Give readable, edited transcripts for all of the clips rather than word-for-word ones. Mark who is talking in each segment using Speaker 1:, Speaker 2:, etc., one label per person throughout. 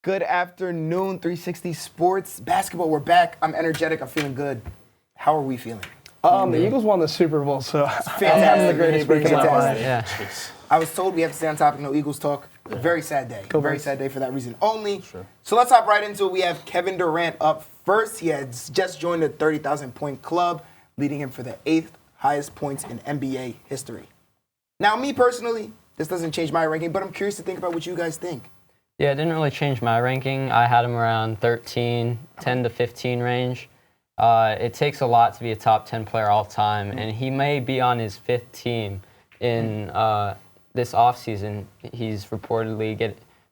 Speaker 1: Good afternoon, 360 Sports. Basketball, we're back. I'm energetic. I'm feeling good. How are we feeling?
Speaker 2: The Eagles won the Super Bowl, so
Speaker 1: Fantastic.
Speaker 2: I'm having the greatest week of my life.
Speaker 3: Yeah.
Speaker 1: I was told we have to stay on topic, no Eagles talk. Very sad day.
Speaker 2: Go
Speaker 1: Very
Speaker 2: Birds.
Speaker 1: sad day for that reason only.
Speaker 3: Sure.
Speaker 1: So let's hop right into it. We have Kevin Durant up first. He has just joined the 30,000-point club, leading him for the 8th highest points in NBA history. Now, me personally, this doesn't change my ranking, but I'm curious to think about what you guys think.
Speaker 3: Yeah, it didn't really change my ranking. I had him around 10 to 15 range. It takes a lot to be a top 10 player all time, and he may be on his 5th team in this offseason. He's reportedly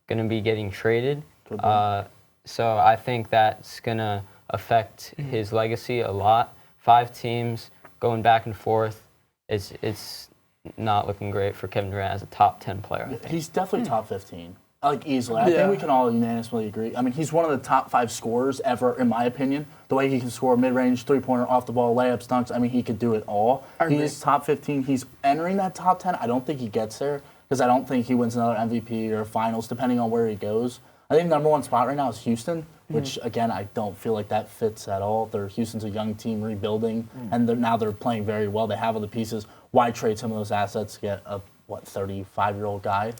Speaker 3: going to be getting traded. So I think that's going to affect his legacy a lot. 5 teams going back and forth. It's not looking great for Kevin Durant as a top 10 player, I think.
Speaker 4: He's definitely top 15. Like, easily. I think we can all unanimously agree. I mean, he's one of the top 5 scorers ever, in my opinion. The way he can score mid-range, three-pointer, off the ball, layups, dunks. I mean, he could do it all. He is top 15. He's entering that top 10. I don't think he gets there because I don't think he wins another MVP or finals, depending on where he goes. I think the number 1 spot right now is Houston, which, again, I don't feel like that fits at all. Houston's a young team rebuilding, and now they're playing very well. They have all the pieces. Why trade some of those assets to get a, 35-year-old guy?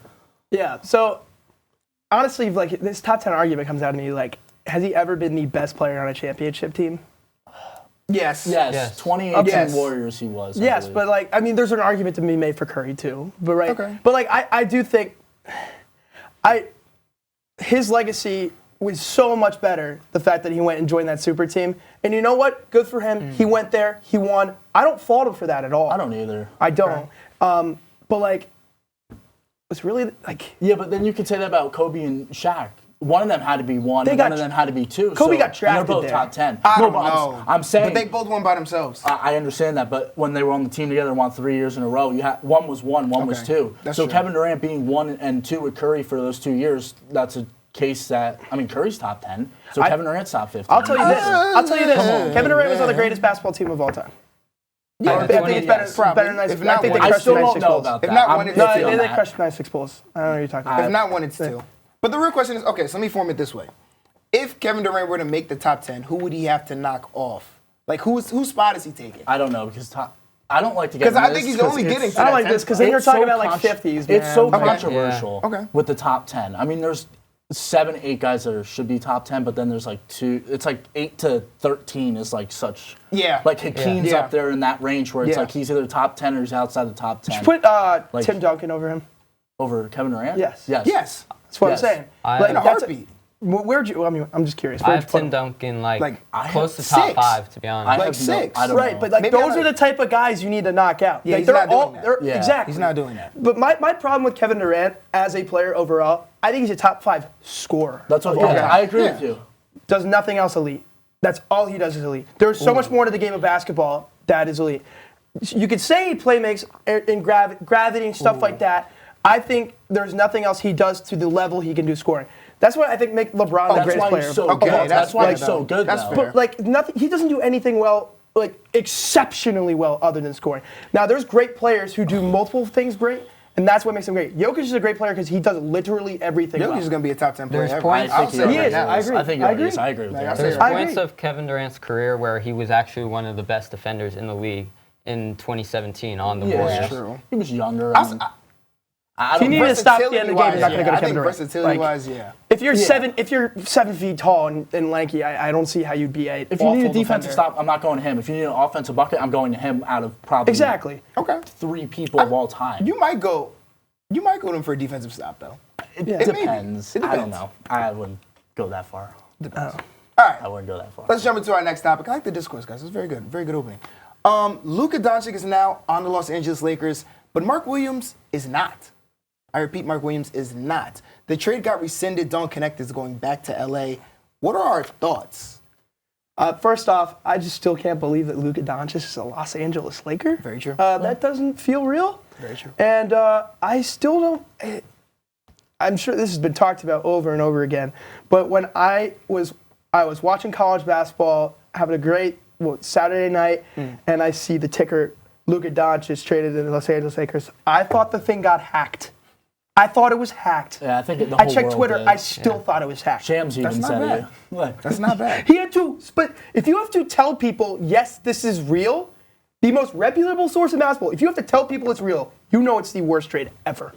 Speaker 2: Yeah, so honestly, like, this top 10 argument comes out to me, like, has he ever been the best player on a championship team?
Speaker 1: Yes.
Speaker 4: Yes. 2018
Speaker 1: Yes.
Speaker 4: Warriors he was. I
Speaker 2: Yes,
Speaker 4: believe.
Speaker 2: but, like, I mean, there's an argument to be made for Curry, too. But, right?
Speaker 1: Okay.
Speaker 2: But, like, I do think his legacy was so much better, the fact that he went and joined that super team. And you know what? Good for him. He went there. He won. I don't fault him for that at all.
Speaker 4: I don't either.
Speaker 2: I don't. But, like, it's really, like...
Speaker 4: Yeah, but then you could say that about Kobe and Shaq. One of them had to be 1, and one of them had to be 2.
Speaker 2: Kobe got
Speaker 4: and
Speaker 2: drafted
Speaker 4: they're both
Speaker 2: there.
Speaker 4: top 10.
Speaker 1: I don't
Speaker 4: but
Speaker 1: know.
Speaker 4: I'm saying...
Speaker 1: But they both won by themselves.
Speaker 4: I understand that, but when they were on the team together and won 3 years in a row, one was 1, one was 2.
Speaker 1: That's
Speaker 4: so
Speaker 1: true.
Speaker 4: Kevin Durant being 1 and 2 with Curry for those 2 years, that's a case that, I mean, Curry's top 10, so Kevin Durant's top 15.
Speaker 2: I'll tell you this. Kevin Durant was on the greatest basketball team of all time.
Speaker 1: Yeah,
Speaker 2: I think it's better,
Speaker 1: probably.
Speaker 2: better than
Speaker 1: If
Speaker 2: I
Speaker 1: not
Speaker 2: think they
Speaker 1: one,
Speaker 4: I
Speaker 2: crushed
Speaker 4: still
Speaker 2: 96
Speaker 4: don't know
Speaker 2: Bulls.
Speaker 4: about
Speaker 1: If
Speaker 4: that.
Speaker 1: not
Speaker 4: I'm
Speaker 1: one, it's
Speaker 4: iffy
Speaker 1: two.
Speaker 4: on
Speaker 2: They
Speaker 4: that.
Speaker 2: crushed 96 Bulls. I don't know what you're talking about.
Speaker 1: If not 1, it's 2. But the real question is, okay, so let me form it this way. If Kevin Durant were to make the top 10, who would he have to knock off? Like, whose spot is he taking?
Speaker 4: I don't know, because I don't like to get
Speaker 1: Because I
Speaker 4: this
Speaker 1: think he's
Speaker 4: 'cause
Speaker 1: only
Speaker 4: it's-
Speaker 1: getting to
Speaker 2: I don't
Speaker 1: that
Speaker 2: like this
Speaker 1: 10
Speaker 2: because
Speaker 1: spot.
Speaker 2: then you're
Speaker 4: It's
Speaker 2: talking
Speaker 4: so
Speaker 2: about like 50s, man.
Speaker 4: It's so
Speaker 1: Okay.
Speaker 4: controversial
Speaker 1: Okay.
Speaker 4: with the top 10. I mean, there's 7, 8 guys that should be top 10, but then there's like 2. It's like 8 to 13 is like such.
Speaker 1: Yeah.
Speaker 4: Like Keene's
Speaker 1: Yeah.
Speaker 4: up there in that range where it's
Speaker 1: Yeah.
Speaker 4: like he's either top 10 or he's outside the top 10.
Speaker 2: Put Tim Duncan over him.
Speaker 4: Over Kevin Durant?
Speaker 2: Yes.
Speaker 1: Yes.
Speaker 2: That's what
Speaker 4: Yes.
Speaker 2: I'm saying.
Speaker 1: In a heartbeat.
Speaker 2: Where'd you? I mean, I'm just curious.
Speaker 3: I
Speaker 2: Where'd
Speaker 3: have
Speaker 2: you put
Speaker 3: Tim
Speaker 2: him?
Speaker 3: Duncan
Speaker 1: Like,
Speaker 3: close to
Speaker 1: 6.
Speaker 3: top 5, to be honest.
Speaker 4: I
Speaker 1: Like
Speaker 4: have
Speaker 1: 6.
Speaker 4: I don't
Speaker 2: Right,
Speaker 4: know.
Speaker 2: but like
Speaker 1: Maybe
Speaker 2: those
Speaker 1: I'm
Speaker 2: are the type of guys you need to knock out.
Speaker 1: Yeah,
Speaker 2: Like,
Speaker 1: he's
Speaker 2: they're
Speaker 1: not doing that.
Speaker 2: they're-
Speaker 4: Yeah.
Speaker 2: Exactly.
Speaker 1: He's not doing that.
Speaker 2: But my problem with Kevin Durant as a player overall, I think he's a top 5 scorer.
Speaker 4: That's what
Speaker 1: Okay.
Speaker 4: I agree with
Speaker 1: Yeah.
Speaker 4: you.
Speaker 2: Does nothing else elite. That's all he does is elite. There's so much more to the game of basketball that is elite. You could say he playmakes in gravity and stuff like that. I think there's nothing else he does to the level he can do scoring. That's what I think make LeBron the
Speaker 4: That's
Speaker 2: greatest
Speaker 4: why
Speaker 2: player.
Speaker 4: he's so
Speaker 1: Okay,
Speaker 4: good.
Speaker 1: that's
Speaker 4: That's why
Speaker 1: fair,
Speaker 4: he's so
Speaker 1: though.
Speaker 4: good,
Speaker 1: That's
Speaker 4: though.
Speaker 1: fair.
Speaker 2: But like nothing, he doesn't do anything well, like exceptionally well, other than scoring. Now there's great players who do multiple things great, and that's what makes him great. Jokic is a great player because he does literally everything.
Speaker 1: Jokic
Speaker 2: well.
Speaker 1: is going to be a top 10 player.
Speaker 3: There's
Speaker 1: ever.
Speaker 3: points-
Speaker 1: I'll
Speaker 4: I
Speaker 1: say
Speaker 4: think
Speaker 2: he
Speaker 1: right
Speaker 2: is.
Speaker 1: now.
Speaker 2: I agree.
Speaker 4: I think
Speaker 2: I
Speaker 4: I
Speaker 2: agree.
Speaker 4: agree. I agree with
Speaker 1: Like,
Speaker 4: you.
Speaker 1: I'll say
Speaker 3: There's
Speaker 1: right now.
Speaker 3: points of Kevin Durant's career where he was actually one of the best defenders in the league in 2017 on the Warriors.
Speaker 1: That's true.
Speaker 4: He was younger. I
Speaker 2: He
Speaker 4: don't
Speaker 2: needed to stop at the end of the game. You're not going to go to
Speaker 1: I
Speaker 2: Kevin
Speaker 1: think
Speaker 2: Durant.
Speaker 1: versatility-wise, yeah.
Speaker 2: If you're 7 feet tall and lanky, I don't see how you'd be a.
Speaker 4: If you need a
Speaker 2: awful
Speaker 4: defensive
Speaker 2: defender.
Speaker 4: stop, I'm not going to him. If you need an offensive bucket, I'm going to him out of probably
Speaker 2: Exactly.
Speaker 1: Okay.
Speaker 4: 3 people of all time.
Speaker 1: You might go to him for a defensive stop, though.
Speaker 4: It
Speaker 2: Yeah.
Speaker 4: depends.
Speaker 1: It
Speaker 4: I don't
Speaker 1: depends.
Speaker 4: know. I wouldn't go that far.
Speaker 1: All right.
Speaker 4: I wouldn't go that far.
Speaker 1: Let's jump into our next topic. I like the discourse, guys. It's very good. Very good opening. Luka Donic is now on the Los Angeles Lakers, but Mark Williams is not. I repeat, Mark Williams is not. The trade got rescinded. Don't Connect is going back to LA. What are our thoughts?
Speaker 2: First off, I just still can't believe that Luka Donic is a Los Angeles Laker.
Speaker 1: Very true.
Speaker 2: That doesn't feel real.
Speaker 1: Very true.
Speaker 2: And I still don't. I'm sure this has been talked about over and over again. But when I was watching college basketball, having a great Saturday night, and I see the ticker Luka Doncic traded to the Los Angeles Lakers, I thought the thing got hacked. I thought it was hacked.
Speaker 4: Yeah, I think the
Speaker 2: I
Speaker 4: whole
Speaker 2: checked
Speaker 4: world
Speaker 2: Twitter.
Speaker 4: did.
Speaker 2: I still thought it was hacked.
Speaker 4: Shams even
Speaker 1: That's
Speaker 4: said
Speaker 1: not
Speaker 4: it.
Speaker 1: bad.
Speaker 4: Like,
Speaker 1: That's not bad.
Speaker 2: He had to, but if you have to tell people, yes, this is real, the most reputable source of basketball, if you have to tell people it's real, you know it's the worst trade ever.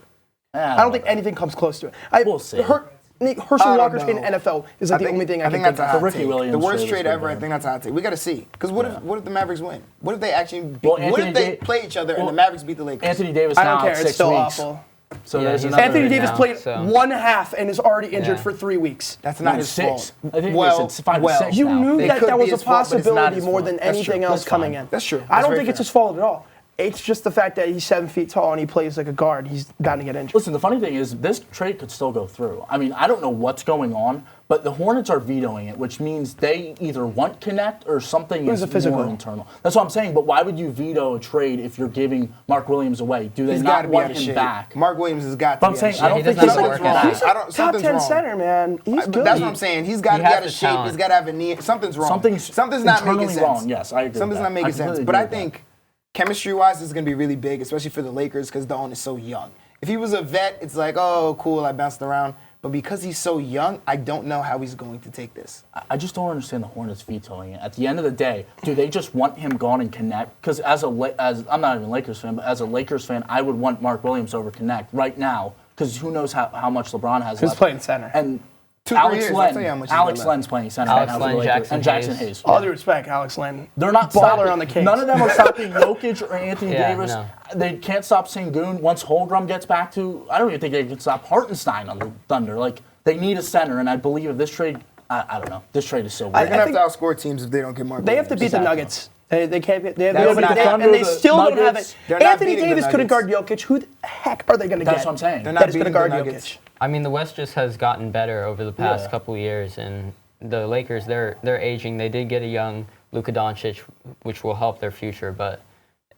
Speaker 2: I don't think anything comes close to it.
Speaker 4: We'll see.
Speaker 2: Herschel Walker trade in
Speaker 1: know.
Speaker 2: NFL is like the only thing I can think
Speaker 1: that's a
Speaker 2: of.
Speaker 1: hot
Speaker 4: Ricky
Speaker 1: take.
Speaker 4: Williams
Speaker 1: The worst
Speaker 4: trade
Speaker 1: trade
Speaker 4: is
Speaker 1: ever.
Speaker 4: bad.
Speaker 1: I think that's a hot take. We got to see. Because what if the Mavericks win? What if they actually
Speaker 4: Well,
Speaker 1: what if they
Speaker 4: Anthony
Speaker 1: play each other and the Mavericks beat the Lakers?
Speaker 4: Anthony Davis
Speaker 2: I
Speaker 4: now
Speaker 2: don't care.
Speaker 4: out
Speaker 2: It's
Speaker 4: 6
Speaker 2: still
Speaker 4: weeks.
Speaker 2: awful.
Speaker 4: So
Speaker 3: Yeah,
Speaker 4: there's
Speaker 3: he's
Speaker 4: another.
Speaker 2: Anthony Davis
Speaker 3: now,
Speaker 2: played
Speaker 3: so-
Speaker 2: one half and is already injured
Speaker 3: Yeah.
Speaker 2: for 3 weeks.
Speaker 1: That's not
Speaker 4: No,
Speaker 1: his
Speaker 4: 6.
Speaker 1: fault.
Speaker 4: I think they said 5 to 6
Speaker 2: You
Speaker 4: now.
Speaker 2: knew
Speaker 1: It
Speaker 2: that
Speaker 1: could
Speaker 2: that
Speaker 1: be
Speaker 2: was a
Speaker 1: his fault, but it's not
Speaker 2: possibility
Speaker 1: his
Speaker 2: more
Speaker 1: fault.
Speaker 2: than
Speaker 1: That's
Speaker 2: anything
Speaker 1: true.
Speaker 2: else
Speaker 1: That's
Speaker 2: coming
Speaker 1: fine.
Speaker 2: in.
Speaker 1: That's true.
Speaker 2: I
Speaker 1: That's
Speaker 2: don't
Speaker 1: very
Speaker 2: think it's
Speaker 1: fair.
Speaker 2: his fault at all. It's just the fact that he's 7 feet tall and he plays like a guard. He's got to get injured.
Speaker 4: Listen, the funny thing is this trade could still go through. I mean, I don't know what's going on, but the Hornets are vetoing it, which means they either want Connect or something
Speaker 2: Who's
Speaker 4: is
Speaker 2: a physical?
Speaker 4: more internal. That's what I'm saying. But why would you veto a trade if you're giving Mark Williams away? Do they
Speaker 1: He's got to
Speaker 4: not
Speaker 1: be out
Speaker 4: want
Speaker 1: of
Speaker 4: him
Speaker 1: shape.
Speaker 4: back?
Speaker 1: Mark Williams has got to
Speaker 4: But I'm
Speaker 1: be
Speaker 4: saying
Speaker 1: out
Speaker 4: I
Speaker 1: of
Speaker 4: don't
Speaker 3: he
Speaker 4: think
Speaker 3: doesn't
Speaker 4: he's
Speaker 3: have to
Speaker 1: Something's
Speaker 3: work it
Speaker 1: wrong.
Speaker 3: out.
Speaker 2: He's a
Speaker 1: I don't-
Speaker 2: top
Speaker 1: something's
Speaker 2: 10
Speaker 1: wrong.
Speaker 2: center, man. He's good.
Speaker 1: That's what I'm saying. He's got to
Speaker 3: He
Speaker 1: be
Speaker 3: has
Speaker 1: out of
Speaker 3: the
Speaker 1: shape.
Speaker 3: talent.
Speaker 1: He's got to have a knee. Something's wrong.
Speaker 4: Something's
Speaker 1: not making
Speaker 4: internally
Speaker 1: sense.
Speaker 4: wrong. Yes, I agree.
Speaker 1: Something's
Speaker 4: with
Speaker 1: not
Speaker 4: that.
Speaker 1: making
Speaker 4: I
Speaker 1: sense.
Speaker 4: completely
Speaker 1: But I
Speaker 4: agree with
Speaker 1: think chemistry-wise, this is going to be really big, especially for the Lakers, because Dolan is so young. If he was a vet, it's like, oh, cool, I bounced around. But because he's so young, I don't know how he's going to take this.
Speaker 4: I just don't understand the Hornets vetoing it. At the end of the day, do they just want him gone and Connect? Because as I'm not even a Lakers fan, but as a Lakers fan, I would want Mark Williams over Connect right now. Because who knows how much LeBron has
Speaker 2: Who's
Speaker 4: left.
Speaker 2: playing center?
Speaker 4: And
Speaker 1: 2-3
Speaker 4: Alex
Speaker 1: years, I'll
Speaker 4: Len,
Speaker 1: tell you how much he's
Speaker 4: Alex
Speaker 1: got
Speaker 4: Len's playing center
Speaker 3: Alex
Speaker 4: right now for the
Speaker 3: Len,
Speaker 4: Lakers.
Speaker 3: Jackson
Speaker 4: and Jackson
Speaker 3: Hayes.
Speaker 4: Hayes.
Speaker 2: All due respect, Alex Len.
Speaker 4: They're not
Speaker 2: baller
Speaker 4: stopping.
Speaker 2: on the Kings.
Speaker 4: None of them are stopping Jokic or Anthony
Speaker 3: Yeah,
Speaker 4: Davis.
Speaker 3: no.
Speaker 4: They can't stop Sengun. Once Holmgren gets back to, I don't even think they can stop Hartenstein on the Thunder. Like, they need a center, and I believe if this trade, I don't know. This trade is so weird.
Speaker 1: They're going to
Speaker 2: think-
Speaker 1: have to outscore teams if they don't get Mark
Speaker 2: They have to beat
Speaker 1: Williams.
Speaker 2: the
Speaker 4: Exactly.
Speaker 2: Nuggets. They can't. They have
Speaker 1: That would
Speaker 2: nobody
Speaker 1: not
Speaker 2: to-
Speaker 1: happen.
Speaker 2: and they
Speaker 4: The
Speaker 2: still don't have
Speaker 4: Nuggets,
Speaker 2: it.
Speaker 1: they're not
Speaker 2: Anthony
Speaker 1: beating the
Speaker 2: Davis couldn't guard
Speaker 1: Nuggets.
Speaker 2: Jokic. Who the heck are they going to get?
Speaker 4: That's what I'm saying.
Speaker 1: They're
Speaker 2: That
Speaker 1: not
Speaker 2: is going to
Speaker 1: beating the
Speaker 2: guard
Speaker 1: Nuggets.
Speaker 2: Jokic.
Speaker 3: I mean, the West just has gotten better over the past
Speaker 4: Yeah.
Speaker 3: couple of years, and the Lakers, they're aging. They did get a young Luka Doncic, which will help their future, but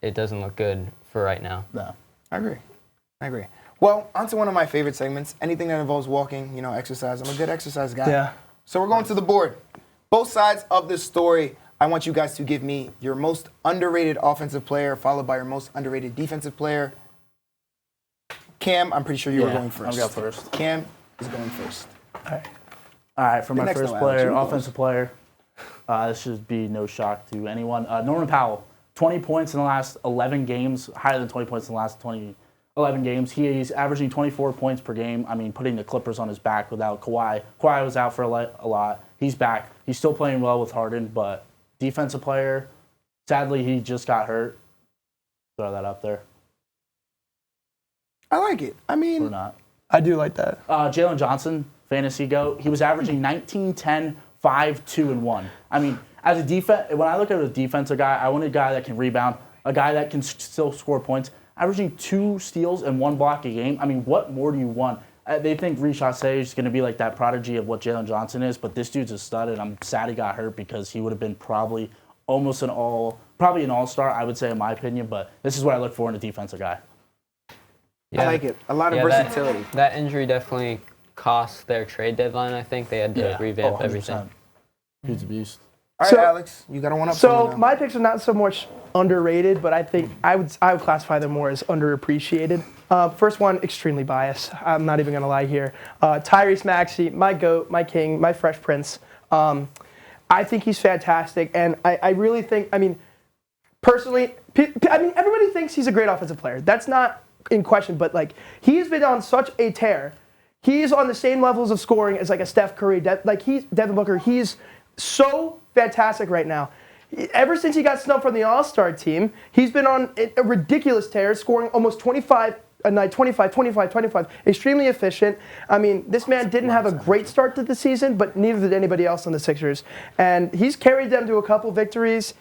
Speaker 3: it doesn't look good for right now.
Speaker 4: No.
Speaker 1: I agree. Well, on to one of my favorite segments. Anything that involves walking, exercise. I'm a good exercise guy.
Speaker 2: Yeah.
Speaker 1: So we're going to the board. Both sides of this story, I want you guys to give me your most underrated offensive player, followed by your most underrated defensive player. Cam, I'm pretty sure you were going first.
Speaker 4: I'll go first.
Speaker 1: Cam is going first.
Speaker 4: All right, for my
Speaker 1: next
Speaker 4: first
Speaker 1: to Alex,
Speaker 4: player,
Speaker 1: you go.
Speaker 4: offensive player, this should be no shock to anyone. Norman Powell, 20 points in the last 11 games, higher than 20 points in the last 11 games. He's averaging 24 points per game. I mean, putting the Clippers on his back without Kawhi. Kawhi was out for a lot. He's back. He's still playing well with Harden, but defensive player, sadly, he just got hurt. Throw that up there.
Speaker 1: I like it. I
Speaker 4: Or
Speaker 1: mean,
Speaker 4: not.
Speaker 2: I do like that.
Speaker 4: Jalen Johnson, fantasy goat. He was averaging 19, 10, 5, 2, and 1. I mean, as a defense, when I look at a defensive guy, I want a guy that can rebound, a guy that can still score points. Averaging 2 steals and 1 block a game. I mean, what more do you want? They think Rishase is going to be like that prodigy of what Jalen Johnson is, but this dude's a stud, and I'm sad he got hurt because he would have been probably an all-star, I would say, in my opinion, but this is what I look for in a defensive guy.
Speaker 1: I like it. A lot of
Speaker 3: Yeah,
Speaker 1: versatility.
Speaker 3: That injury definitely cost their trade deadline. I think they had to revamp everything.
Speaker 4: Dude's a beast.
Speaker 1: All right,
Speaker 2: So-
Speaker 1: Alex, you got to one up.
Speaker 2: So
Speaker 1: someone now.
Speaker 2: my picks are not so much underrated, but I think I would classify them more as underappreciated. First one, extremely biased. I'm not even going to lie here. Tyrese Maxey, my GOAT, my king, my Fresh Prince. I think he's fantastic, and I really think, personally, everybody thinks he's a great offensive player. That's not in question, but he's been on such a tear. He's on the same levels of scoring as a Steph Curry, Devin Booker. He's so fantastic right now. Ever since he got snubbed from the All-Star team, he's been on a ridiculous tear, scoring almost 25 a night, 25. Extremely efficient. This man didn't have a great start to the season, but neither did anybody else on the Sixers. And he's carried them to a couple victories.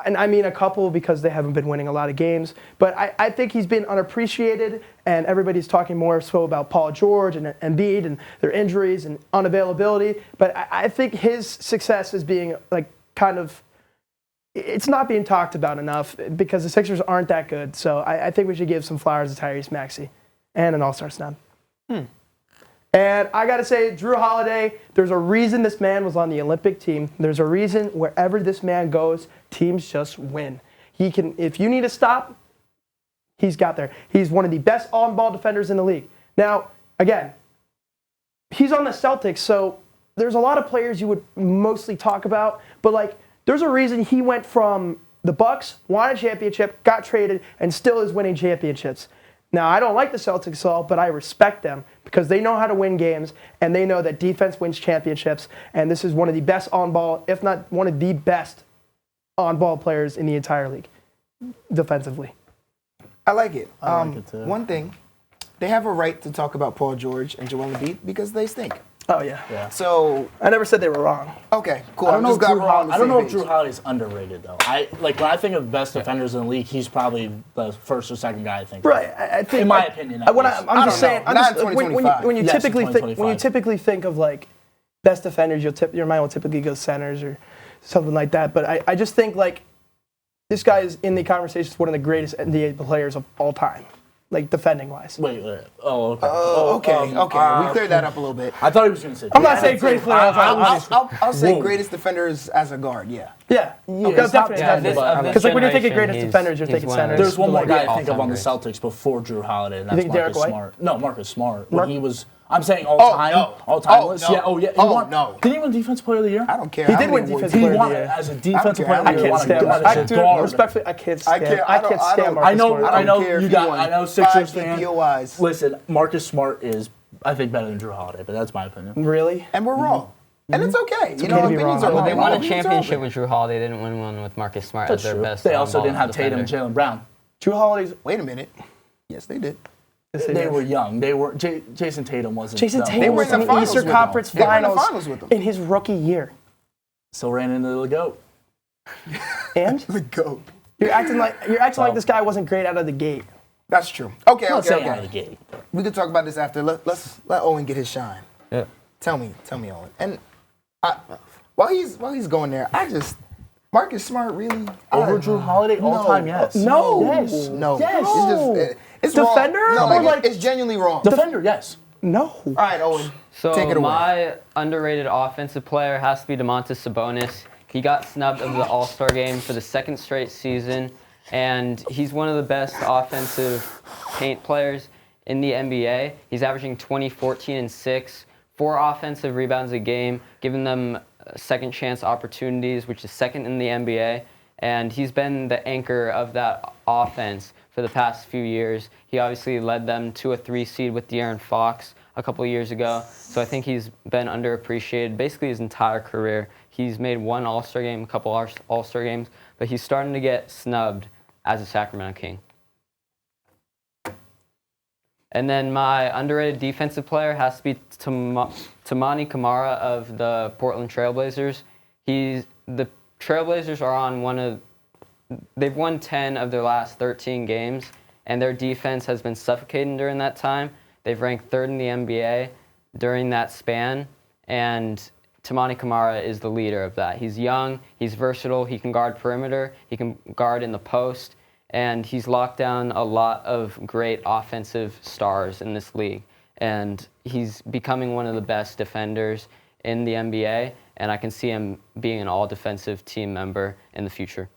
Speaker 2: And I mean a couple because they haven't been winning a lot of games. But I think he's been unappreciated, and everybody's talking more so about Paul George and Embiid and their injuries and unavailability. But I think his success is being it's not being talked about enough because the Sixers aren't that good. So I think we should give some flowers to Tyrese Maxey and an all-star snub. And I got to say, Drew Holiday, there's a reason this man was on the Olympic team. There's a reason wherever this man goes, teams just win. He can, if you need a stop, he's got there. He's one of the best on-ball defenders in the league. Now, again, he's on the Celtics, so there's a lot of players you would mostly talk about, but like there's a reason he went from the Bucks, won a championship, got traded, and still is winning championships. Now, I don't like the Celtics at all, but I respect them because they know how to win games, and they know that defense wins championships, and this is one of the best on-ball, if not one of the best on-ball players in the entire league, defensively.
Speaker 1: I like it.
Speaker 4: I like it too.
Speaker 1: One thing, they have a right to talk about Paul George and Joel Embiid because they stink.
Speaker 2: Oh, yeah.
Speaker 1: So,
Speaker 2: I never said they were wrong.
Speaker 1: okay, cool.
Speaker 4: I don't know if
Speaker 1: Page.
Speaker 4: Drew Holiday's underrated though. When I think of best defenders in the league, he's probably the first or second guy I think.
Speaker 2: Right, I think.
Speaker 4: In my opinion,
Speaker 2: I'm
Speaker 1: I
Speaker 2: just
Speaker 1: don't
Speaker 2: saying.
Speaker 1: know. Not in 2025.
Speaker 2: When you
Speaker 4: Yes,
Speaker 2: typically
Speaker 4: in
Speaker 2: think when you
Speaker 4: 2025.
Speaker 2: typically think of like best defenders, your mind will typically go centers or something like that. But I just think like this guy is in the conversation as one of the greatest NBA players of all time, like defending wise.
Speaker 4: Wait. Oh, okay.
Speaker 1: Okay. We cleared that up a little bit.
Speaker 4: I thought he was going to say.
Speaker 2: I'm not saying greatest player of all time.
Speaker 1: I'll say
Speaker 4: Whoa.
Speaker 1: greatest defenders as a guard, yeah.
Speaker 2: Yeah,
Speaker 4: it's
Speaker 2: definitely.
Speaker 3: Yeah, this- of this
Speaker 2: Because like when you're thinking
Speaker 3: generation,
Speaker 2: greatest defenders, you're
Speaker 3: he's
Speaker 2: thinking
Speaker 3: one of
Speaker 2: centers.
Speaker 4: There's one more
Speaker 3: Like,
Speaker 4: guy I think of
Speaker 3: all-time
Speaker 4: on the
Speaker 3: great.
Speaker 4: Celtics before Drew Holiday, and that's
Speaker 2: think Derrick
Speaker 4: Marcus
Speaker 2: White?
Speaker 4: Smart. No, Marcus Smart. When
Speaker 2: Mark-
Speaker 4: he was, I'm saying
Speaker 1: Oh, no.
Speaker 4: all time
Speaker 1: Oh,
Speaker 4: list.
Speaker 1: no.
Speaker 4: Yeah, oh yeah. He
Speaker 1: Oh,
Speaker 4: won,
Speaker 1: no.
Speaker 4: Did he win Defensive Player of the Year?
Speaker 1: I don't care.
Speaker 2: He
Speaker 1: how
Speaker 2: did
Speaker 1: many
Speaker 2: win
Speaker 1: awards
Speaker 2: defensive
Speaker 4: He
Speaker 2: player of
Speaker 4: won
Speaker 2: the
Speaker 4: it
Speaker 2: year.
Speaker 4: as a defensive player of
Speaker 1: I
Speaker 4: the
Speaker 1: can't
Speaker 4: year. Won a
Speaker 2: stand
Speaker 4: good-
Speaker 2: Mark.
Speaker 4: as a guard.
Speaker 2: Respectfully, I can't
Speaker 1: I
Speaker 2: stand.
Speaker 1: can't-
Speaker 2: I
Speaker 1: I don't-
Speaker 2: can't
Speaker 1: I
Speaker 2: stand
Speaker 1: don't-
Speaker 2: Marcus
Speaker 4: I know.
Speaker 2: Smart.
Speaker 4: I know
Speaker 1: care if
Speaker 4: you
Speaker 1: he
Speaker 4: got.
Speaker 1: won
Speaker 4: I know
Speaker 1: 5
Speaker 4: Sixers fan.
Speaker 1: DPOIs.
Speaker 4: Listen, Marcus Smart is, I think, better than Drew Holiday, but that's my opinion.
Speaker 2: Really?
Speaker 1: And we're wrong. And it's okay. You know,
Speaker 2: okay to be
Speaker 1: opinions
Speaker 2: wrong.
Speaker 1: are
Speaker 3: Well,
Speaker 1: wrong.
Speaker 3: they won a
Speaker 1: Opinions are
Speaker 3: championship
Speaker 1: open.
Speaker 3: with Drew Holiday. They didn't win one with Marcus Smart
Speaker 4: That's
Speaker 3: as their
Speaker 4: true.
Speaker 3: best.
Speaker 4: They also
Speaker 3: on-ball
Speaker 4: didn't have Tatum and
Speaker 3: defender.
Speaker 4: Jaylen Brown.
Speaker 2: Drew Holiday's.
Speaker 1: Wait a minute. Yes, they did.
Speaker 4: They were young. They were. Jason Tatum wasn't.
Speaker 2: Jason
Speaker 4: no.
Speaker 2: Tatum
Speaker 1: were
Speaker 2: was
Speaker 1: in
Speaker 2: in
Speaker 1: the
Speaker 2: the
Speaker 1: finals
Speaker 2: Eastern
Speaker 1: with him.
Speaker 2: Conference
Speaker 1: They were in the
Speaker 2: Finals
Speaker 1: finals with him.
Speaker 2: in his rookie year.
Speaker 4: Still ran into the GOAT.
Speaker 2: And
Speaker 1: The GOAT.
Speaker 2: you're acting like this guy wasn't great out of the gate.
Speaker 1: That's true. Okay,
Speaker 4: Not
Speaker 1: okay,
Speaker 4: saying out of the
Speaker 1: okay.
Speaker 4: gate. but-
Speaker 1: We could talk about this after. Let's let Owen get his shine.
Speaker 3: Yeah.
Speaker 1: Tell me, Owen. And while he's going there, Marcus Smart really
Speaker 4: Over Drew Holiday all time, yes.
Speaker 2: No.
Speaker 4: Yes.
Speaker 1: No.
Speaker 2: Yes.
Speaker 1: It's
Speaker 2: Defender
Speaker 1: wrong. No,
Speaker 2: or
Speaker 1: like,
Speaker 2: like-
Speaker 1: it's genuinely wrong.
Speaker 4: Defender, yes.
Speaker 2: No.
Speaker 1: All right, Owen.
Speaker 3: So
Speaker 1: Take it away.
Speaker 3: my underrated offensive player has to be Domantas Sabonis. He got snubbed of the All-Star game for the second straight season, and he's one of the best offensive paint players in the NBA. He's averaging 20, 14, and 6, 4 offensive rebounds a game, giving them second chance opportunities, which is second in the NBA. And he's been the anchor of that offense for the past few years. He obviously led them to a 3 seed with De'Aaron Fox a couple of years ago. So I think he's been underappreciated basically his entire career. He's made one All-Star game, a couple All-Star games, but he's starting to get snubbed as a Sacramento King. And then my underrated defensive player has to be Toumani Camara of the Portland Trailblazers. The Trailblazers are on they've won 10 of their last 13 games, and their defense has been suffocating during that time. They've ranked 3rd in the NBA during that span, and Toumani Camara is the leader of that. He's young, he's versatile, he can guard perimeter, he can guard in the post, and he's locked down a lot of great offensive stars in this league. And he's becoming one of the best defenders in the NBA, and I can see him being an all-defensive team member in the future.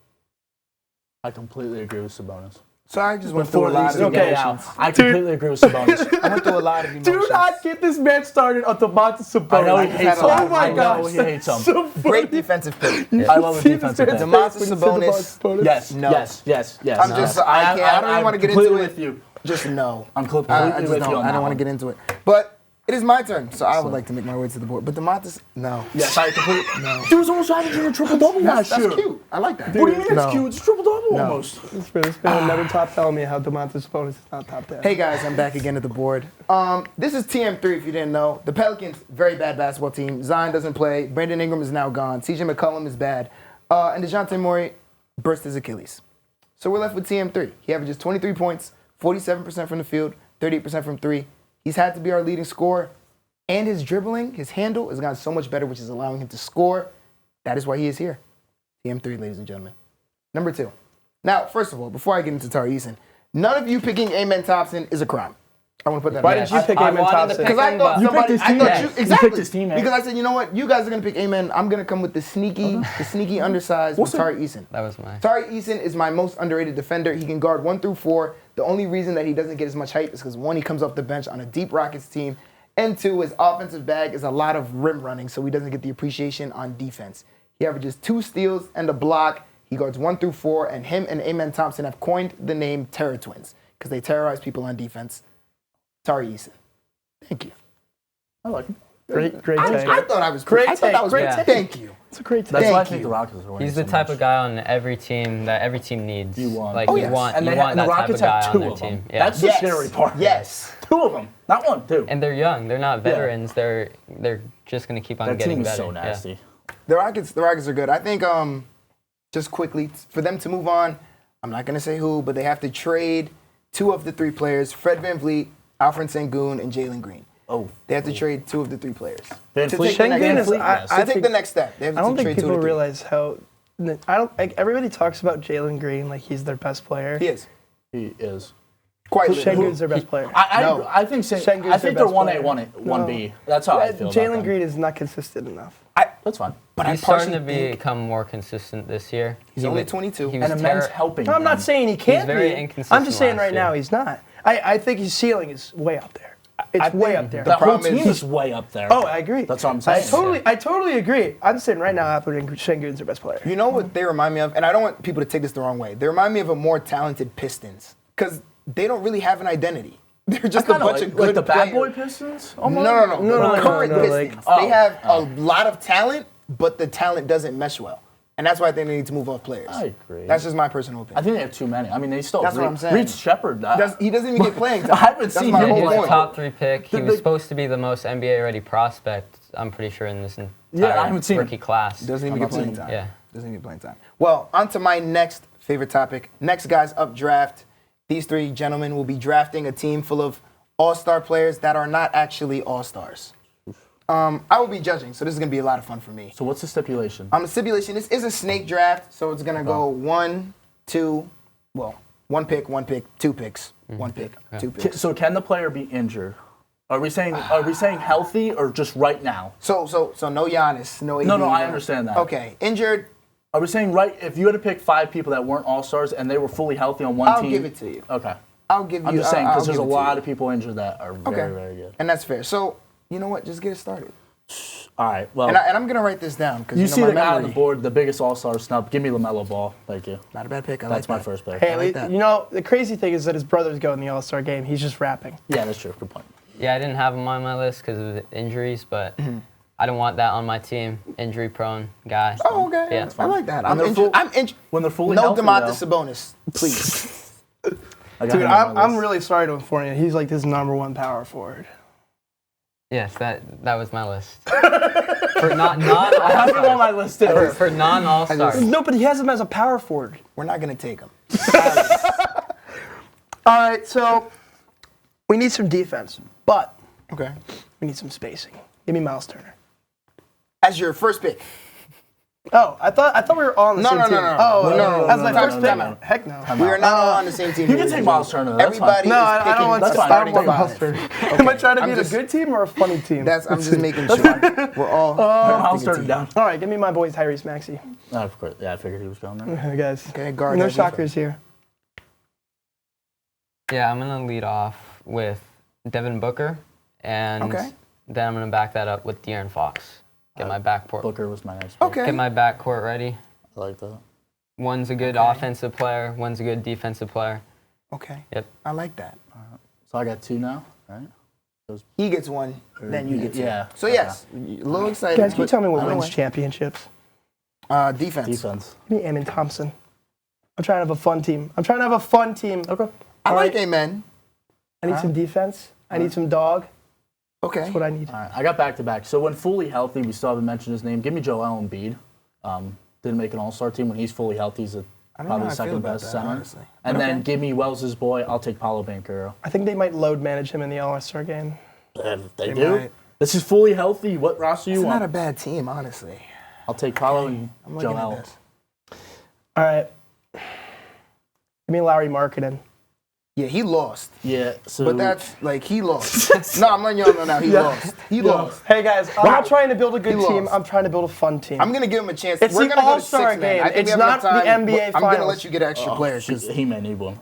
Speaker 4: I completely agree with Sabonis.
Speaker 1: So I just went through a lot of
Speaker 2: okay.
Speaker 1: emotions.
Speaker 4: I completely agree with Sabonis.
Speaker 1: I went through a lot of emotions.
Speaker 2: Do not get this man started on Domantas Sabonis.
Speaker 4: I know he hates him.
Speaker 2: Oh my
Speaker 4: I know
Speaker 2: gosh.
Speaker 4: he hates him.
Speaker 2: So funny.
Speaker 1: Great defensive pick.
Speaker 4: I love a
Speaker 2: See this
Speaker 4: defensive
Speaker 2: man's
Speaker 4: pick.
Speaker 1: Domantas
Speaker 2: face when you said
Speaker 1: Sabonis.
Speaker 4: Yes,
Speaker 1: No.
Speaker 4: yes.
Speaker 1: I'm just, I can't, I don't even want to get into
Speaker 4: completely
Speaker 1: it.
Speaker 4: with you.
Speaker 1: Just no.
Speaker 4: I'm completely
Speaker 1: I just
Speaker 4: with
Speaker 1: don't.
Speaker 4: you on
Speaker 1: I
Speaker 4: that
Speaker 1: don't want
Speaker 4: one.
Speaker 1: to get into it. But it is my turn, so I would like to make my way to the board. But Domantas, no.
Speaker 4: Yes, I completely. No. He was almost averaging a triple-double last
Speaker 1: That's
Speaker 4: year.
Speaker 1: cute. I like that.
Speaker 4: What do you mean it's
Speaker 1: No.
Speaker 4: cute? It's triple-double
Speaker 1: No.
Speaker 4: almost.
Speaker 2: This man will never top telling me how Domantas Sabonis is not top 10.
Speaker 1: Hey guys, I'm back again at the board. This is TM3 if you didn't know. The Pelicans, very bad basketball team. Zion doesn't play. Brandon Ingram is now gone. CJ McCollum is bad. And DeJounte Murray burst his Achilles. So we're left with TM3. He averages 23 points, 47% from the field, 38% from 3. He's had to be our leading scorer. And his dribbling, his handle has gotten so much better, which is allowing him to score. That is why he is here. TM3, ladies and gentlemen. Number 2. Now, first of all, before I get into Tari Eason, none of you picking Amen Thompson is a crime. I want to put that.
Speaker 2: Why
Speaker 1: on
Speaker 2: didn't
Speaker 1: there.
Speaker 2: you pick
Speaker 3: I
Speaker 2: Amen
Speaker 3: wanted to
Speaker 2: Thompson?
Speaker 3: pick
Speaker 1: Because I
Speaker 3: him,
Speaker 1: thought
Speaker 3: but-
Speaker 4: You
Speaker 1: somebody,
Speaker 4: picked his
Speaker 1: I thought
Speaker 4: teammate.
Speaker 1: you
Speaker 4: You
Speaker 1: exactly
Speaker 4: picked his teammate.
Speaker 1: because I said, you know what, you guys are gonna pick Amen. I'm gonna come with the sneaky undersized with Tari Eason.
Speaker 3: That was my.
Speaker 1: Tari Eason is my most underrated defender. He can guard 1 through 4. The only reason that he doesn't get as much hype is because 1, he comes off the bench on a deep Rockets team, and 2, his offensive bag is a lot of rim running, so he doesn't get the appreciation on defense. He averages 2 steals and a block. He guards 1 through 4, and him and Amen Thompson have coined the name Terror Twins because they terrorize people on defense. Tari Eason. Thank you.
Speaker 4: I like him.
Speaker 2: Great
Speaker 1: I
Speaker 2: take.
Speaker 1: thought I was
Speaker 2: Great
Speaker 1: I thought that was
Speaker 2: take.
Speaker 1: great.
Speaker 3: Great
Speaker 1: Thank you.
Speaker 2: It's a great take.
Speaker 4: That's why I
Speaker 1: Thank
Speaker 4: think
Speaker 1: you.
Speaker 4: the Rockets are winning.
Speaker 3: He's the
Speaker 4: so
Speaker 3: type
Speaker 4: much.
Speaker 3: of guy on every team that every team needs.
Speaker 4: You want.
Speaker 3: Like
Speaker 1: Oh,
Speaker 3: you
Speaker 1: yes.
Speaker 3: want,
Speaker 4: And
Speaker 3: you
Speaker 4: they
Speaker 3: want
Speaker 4: and the
Speaker 3: that type
Speaker 4: Rockets
Speaker 3: of guy
Speaker 4: have
Speaker 3: on
Speaker 4: 2
Speaker 3: their
Speaker 4: of them.
Speaker 3: team. Yeah.
Speaker 4: That's the scary part.
Speaker 1: Yes.
Speaker 4: 2 of them, not 1, 2.
Speaker 3: And they're young. They're not veterans. They're just gonna keep on
Speaker 4: That
Speaker 3: getting
Speaker 4: team is
Speaker 3: better.
Speaker 4: so nasty.
Speaker 3: Yeah.
Speaker 1: The Rockets are good. I think just quickly for them to move on, I'm not gonna say who, but they have to trade 2 of the 3 players: Fred VanVleet, Alfred Sengun, and Jalen Green.
Speaker 4: Oh.
Speaker 1: They have to trade 2 of the 3 players.
Speaker 4: Van
Speaker 1: To
Speaker 4: Fleet-
Speaker 1: take the next-
Speaker 2: Sengun is-
Speaker 4: Fleet,
Speaker 2: I-
Speaker 4: yes.
Speaker 1: To
Speaker 2: I
Speaker 1: take
Speaker 2: think-
Speaker 1: the next step. They have
Speaker 2: I don't
Speaker 1: to
Speaker 2: think
Speaker 1: trade 2
Speaker 2: people
Speaker 1: of the 3.
Speaker 2: realize how. I don't like everybody talks about Jalen Green like he's their best player.
Speaker 1: He is.
Speaker 4: He is.
Speaker 1: Quite literally.
Speaker 2: Sengun's their best player.
Speaker 1: No.
Speaker 4: I think
Speaker 2: Sengun's
Speaker 4: I think
Speaker 2: their
Speaker 4: they're
Speaker 2: best
Speaker 4: 1A,
Speaker 2: player.
Speaker 4: 1B. That's how I feel. about
Speaker 2: Jalen
Speaker 4: them.
Speaker 2: Green is not consistent enough.
Speaker 4: That's fine.
Speaker 1: But
Speaker 3: He's
Speaker 1: I
Speaker 3: starting
Speaker 1: partially
Speaker 3: to
Speaker 1: think
Speaker 3: become more consistent this year.
Speaker 1: he's
Speaker 3: He
Speaker 1: only
Speaker 3: was-
Speaker 1: 22.
Speaker 3: he was
Speaker 4: And Amen's
Speaker 3: terri-
Speaker 4: helping.
Speaker 2: No, I'm not
Speaker 4: him.
Speaker 2: saying he can't
Speaker 3: very
Speaker 2: be.
Speaker 3: inconsistent
Speaker 2: I'm just saying
Speaker 3: last
Speaker 2: right now
Speaker 3: year.
Speaker 2: he's not. I think his ceiling is way up there. It's way up there.
Speaker 4: The whole
Speaker 1: problem is
Speaker 4: team is way up there.
Speaker 2: Oh, I agree.
Speaker 4: That's what I'm saying.
Speaker 2: I totally agree. I'm saying right now, I put Sengun's their best player.
Speaker 1: You know what they remind me of? And I don't want people to take this the wrong way. They remind me of a more talented Pistons because they don't really have an identity. They're just a
Speaker 4: Kinda
Speaker 1: bunch
Speaker 4: like,
Speaker 1: of good
Speaker 4: like the bad boy
Speaker 1: players.
Speaker 4: Pistons?
Speaker 1: No,
Speaker 4: Almost?
Speaker 1: The current
Speaker 2: no, like-
Speaker 1: Pistons.
Speaker 4: Oh.
Speaker 1: They have a lot of talent, but the talent doesn't mesh well. And that's why I think they need to move off players.
Speaker 4: I agree.
Speaker 1: That's just my personal
Speaker 4: I
Speaker 1: opinion.
Speaker 4: think they have too many. I mean, they still
Speaker 1: That's what
Speaker 4: Reed-
Speaker 1: I'm saying.
Speaker 4: Reed Shepard.
Speaker 1: He doesn't even get playing time.
Speaker 4: I haven't
Speaker 1: That's
Speaker 4: seen
Speaker 1: my
Speaker 4: him
Speaker 1: whole
Speaker 3: He was
Speaker 4: play.
Speaker 3: a
Speaker 1: point.
Speaker 3: top 3 pick. He
Speaker 4: The-
Speaker 3: was supposed to be the most NBA ready prospect, I'm pretty sure, in this entire
Speaker 4: Yeah, I haven't seen him.
Speaker 3: rookie class.
Speaker 1: Doesn't even
Speaker 4: I'm
Speaker 1: get
Speaker 4: not
Speaker 1: playing
Speaker 4: seeing
Speaker 1: time.
Speaker 3: Yeah.
Speaker 1: Doesn't even get playing time. Well, on to my next favorite topic. Next guys up draft. These 3 gentlemen will be drafting a team full of all-star players that are not actually all-stars. I will be judging, so this is going to be a lot of fun for me.
Speaker 4: So what's the stipulation?
Speaker 1: The stipulation, this is a snake draft, so it's going to go 1, 2, well, 1 pick, 2 picks, 1 pick, 2 picks.
Speaker 4: So can the player be injured? Are we saying healthy or just right now?
Speaker 1: So no Giannis, no AD.
Speaker 4: No, I understand that.
Speaker 1: Okay, injured,
Speaker 4: Are we saying if you had to pick 5 people that weren't all stars and they were fully healthy on one
Speaker 1: I'll
Speaker 4: team?
Speaker 1: give it to you.
Speaker 4: Okay.
Speaker 1: I'll give you.
Speaker 4: I'm just saying because
Speaker 1: I'll
Speaker 4: there's a
Speaker 1: give it to
Speaker 4: lot
Speaker 1: you.
Speaker 4: of people injured that are very, very good.
Speaker 1: And that's fair. So, you know what? Just get it started.
Speaker 4: All right. Well,
Speaker 1: And I'm going to write this down because
Speaker 4: you
Speaker 1: know
Speaker 4: see
Speaker 1: my
Speaker 4: the guy on
Speaker 1: memory.
Speaker 4: the board, the biggest all-star snub. Give me LaMelo Ball. Thank you.
Speaker 1: Not a bad pick. I
Speaker 4: That's
Speaker 1: like
Speaker 4: my
Speaker 1: that.
Speaker 4: first pick.
Speaker 2: Haley,
Speaker 1: that.
Speaker 2: you know, the crazy thing is that his brothers go in the All-Star game. He's just rapping.
Speaker 4: Yeah, that's true. Good point.
Speaker 3: Yeah, I didn't have him on my list because of the injuries, but I don't want that on my team. Injury-prone guy.
Speaker 1: Oh, okay.
Speaker 3: Yeah.
Speaker 1: I like that.
Speaker 4: When they're
Speaker 1: I'm
Speaker 4: When they're fully
Speaker 1: no
Speaker 4: healthy,
Speaker 1: DeMontis
Speaker 4: though.
Speaker 1: Sabonis, please.
Speaker 4: I got
Speaker 2: Dude,
Speaker 4: him on my
Speaker 2: I'm
Speaker 4: list.
Speaker 2: really sorry to inform you. He's like his #1 power forward.
Speaker 3: Yes, that was my list. For not
Speaker 4: I have him on
Speaker 3: all-stars.
Speaker 4: my list too.
Speaker 3: For non-all-stars.
Speaker 2: No, but he has him as a power forward.
Speaker 1: We're not going to take him.
Speaker 2: All right, so we need some defense, but
Speaker 1: Okay.
Speaker 2: we need some spacing. Give me Miles Turner.
Speaker 1: As your first pick.
Speaker 2: Oh, I thought we were all on the
Speaker 1: No,
Speaker 2: same
Speaker 1: no,
Speaker 2: team.
Speaker 1: no, no.
Speaker 2: Oh,
Speaker 1: No.
Speaker 2: As my first pick?
Speaker 1: Time out.
Speaker 2: Heck no.
Speaker 1: We are not all on the same team.
Speaker 4: You can take Miles Turner, though. That's fine.
Speaker 1: Everybody
Speaker 2: No,
Speaker 1: is
Speaker 2: I
Speaker 1: picking
Speaker 2: don't want
Speaker 1: the
Speaker 2: to
Speaker 1: starting
Speaker 2: start
Speaker 1: five.
Speaker 2: Miles Turner. Am I trying to
Speaker 1: I'm
Speaker 2: be
Speaker 1: just-
Speaker 2: a good team or a funny team?
Speaker 1: I'm just making sure. We're all
Speaker 4: Miles
Speaker 1: picking a
Speaker 4: Turner
Speaker 1: team.
Speaker 4: down.
Speaker 2: All right, give me my boy Tyrese Maxey.
Speaker 4: Oh, of course. Yeah, I figured he was going there.
Speaker 2: Guys,
Speaker 1: Okay, guard
Speaker 2: no
Speaker 1: that
Speaker 2: shockers here.
Speaker 3: Yeah, I'm going to lead off with Devin Booker, and
Speaker 1: Okay.
Speaker 3: then I'm going to back that up with De'Aaron Fox. Get my backcourt.
Speaker 4: Booker was my next pick.
Speaker 1: Okay.
Speaker 3: Get my backcourt ready.
Speaker 4: I like that.
Speaker 3: One's a good offensive player. One's a good defensive player.
Speaker 1: Okay.
Speaker 3: Yep.
Speaker 1: I like that.
Speaker 4: So I got 2 now, right?
Speaker 1: He gets 1, then you get 2.
Speaker 4: Yeah.
Speaker 1: So yes, a little excited.
Speaker 2: Guys, can you
Speaker 1: but
Speaker 2: tell me what
Speaker 1: I don't
Speaker 2: wins
Speaker 1: know.
Speaker 2: championships?
Speaker 1: Defense.
Speaker 4: Defense.
Speaker 2: Give me Amen Thompson. I'm trying to have a fun team. Okay.
Speaker 1: I like Amen.
Speaker 2: I need some defense. I need some dog.
Speaker 1: Okay.
Speaker 2: That's what I need.
Speaker 4: All right, I got back-to-back. So when fully healthy, we still haven't mentioned his name. Give me Joel Embiid. Didn't make an all-star team. When he's fully healthy, he's
Speaker 1: I don't know
Speaker 4: probably
Speaker 1: how
Speaker 4: the
Speaker 1: I feel
Speaker 4: second
Speaker 1: about
Speaker 4: best
Speaker 1: that,
Speaker 4: center.
Speaker 1: honestly.
Speaker 4: And
Speaker 1: Okay.
Speaker 4: then give me Wells' boy. I'll take Paolo Banchero.
Speaker 2: I think they might load manage him in the All-Star game.
Speaker 4: They
Speaker 1: They
Speaker 4: do.
Speaker 1: might.
Speaker 4: This is fully healthy. What roster you
Speaker 1: It's
Speaker 4: want?
Speaker 1: not a bad team, honestly.
Speaker 4: I'll take Paolo and
Speaker 1: I'm looking
Speaker 4: Joel.
Speaker 1: at this.
Speaker 2: All right. Give me Larry Markkinen.
Speaker 1: Yeah, he lost.
Speaker 4: Yeah, so.
Speaker 1: But that's like he lost. No, I'm letting y'all know now. He lost. He lost.
Speaker 2: Hey guys, I'm not trying to build a good
Speaker 1: He
Speaker 2: team.
Speaker 1: lost.
Speaker 2: I'm trying to build a fun team.
Speaker 1: I'm gonna give him a chance.
Speaker 2: It's
Speaker 1: We're
Speaker 2: the
Speaker 1: gonna go to
Speaker 2: All-Star
Speaker 1: 6 man.
Speaker 2: game.
Speaker 1: I think
Speaker 2: It's
Speaker 1: we have
Speaker 2: not
Speaker 1: enough
Speaker 2: the
Speaker 1: time,
Speaker 2: NBA
Speaker 1: but I'm gonna
Speaker 2: Finals.
Speaker 1: let you get extra players because
Speaker 4: He may need one.